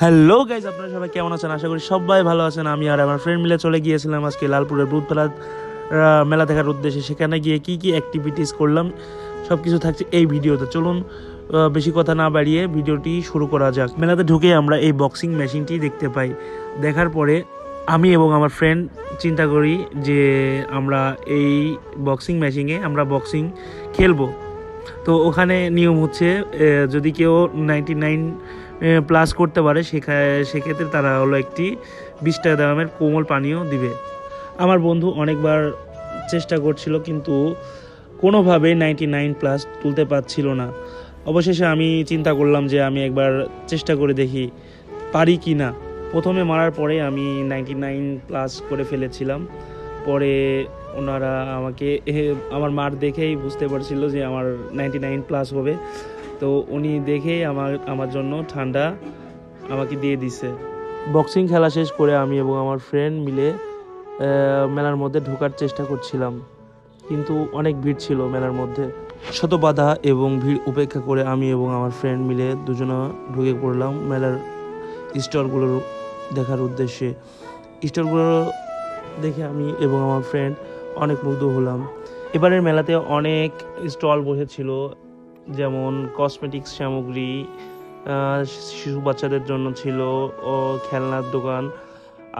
Hello guys, আপনারা সবাই কেমন আছেন? আশা করি সবাই ভালো আছেন। আমি আর আমার ফ্রেন্ড মিলে চলে গিয়েছিলাম আজকে লালপুরের বুধতলা মেলা দেখার উদ্দেশ্যে। সেখানে গিয়ে কি কি অ্যাক্টিভিটিস করলাম সব কিছু থাকছে এই ভিডিওতে। চলুন বেশি কথা না বাড়িয়ে ভিডিওটি শুরু করা যাক। মেলাতে ঢুকে আমরা এই বক্সিং মেশিনটি দেখতে পাই। দেখার পরে আমি এবং আমার ফ্রেন্ড চিন্তা করি যে আমরা এই বক্সিং মেশিনে আমরা বক্সিং খেলবো। তো ওখানে নিয়ম হচ্ছে যদি কেউ 99 প্লাস করতে পারে সেক্ষেত্রে তারা হলো একটি 20 টাকা দামের কোমল পানীয় দিবে। আমার বন্ধু অনেকবার চেষ্টা করছিল কিন্তু কোনোভাবে 99 প্লাস তুলতে পারছিল না। অবশেষে আমি চিন্তা করলাম যে আমি একবার চেষ্টা করে দেখি পারি কি না। প্রথমে মারার পরে আমি 99 প্লাস করে ফেলেছিলাম। পরে ওনারা আমাকে আমার মার দেখেই বুঝতে পারছিল যে আমার 99 প্লাস হবে। তো উনি দেখেই আমার জন্য ঠান্ডা আমাকে দিয়ে দিছে। বক্সিং খেলা শেষ করে আমি এবং আমার ফ্রেন্ড মিলে মেলার মধ্যে ঢোকার চেষ্টা করছিলাম, কিন্তু অনেক ভিড় ছিল মেলার মধ্যে। শত বাধা এবং ভিড় উপেক্ষা করে আমি এবং আমার ফ্রেন্ড মিলে দুজনে ঢুকে পড়লাম মেলার স্টলগুলো দেখার উদ্দেশ্যে। স্টলগুলো দেখে আমি এবং আমার ফ্রেন্ড অনেক মুগ্ধ হলাম। এবারের মেলাতে অনেক স্টল বসেছিল, যেমন কসমেটিক্স সামগ্রী, শিশু বাচ্চাদের জন্য ছিল ও খেলনার দোকান,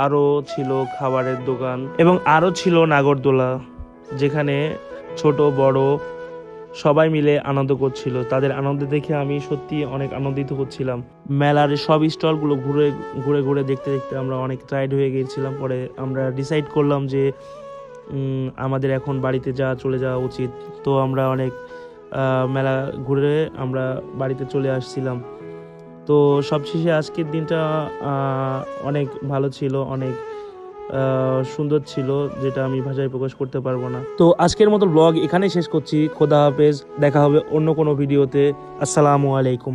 আরও ছিল খাবারের দোকান এবং আরও ছিল নাগরদোলা, যেখানে ছোট বড় সবাই মিলে আনন্দ করছিল। তাদের আনন্দ দেখে আমি সত্যি অনেক আনন্দিত হচ্ছিলাম। মেলার সব স্টলগুলো ঘুরে ঘুরে ঘুরে দেখতে দেখতে আমরা অনেক টায়ার্ড হয়ে গিয়েছিলাম। পরে আমরা ডিসাইড করলাম যে আমাদের এখন বাড়িতে চলে যাওয়া উচিত। তো আমরা অনেক মেলা ঘুরে আমরা বাড়িতে চলে আসছিলাম। তো সবশেষে আজকের দিনটা অনেক ভালো ছিল, অনেক সুন্দর ছিল, যেটা আমি ভাষায় প্রকাশ করতে পারবো না। তো আজকের মতো ব্লগ এখানেই শেষ করছি। খোদা হাফেজ, দেখা হবে অন্য কোনো ভিডিওতে। আসসালামু আলাইকুম।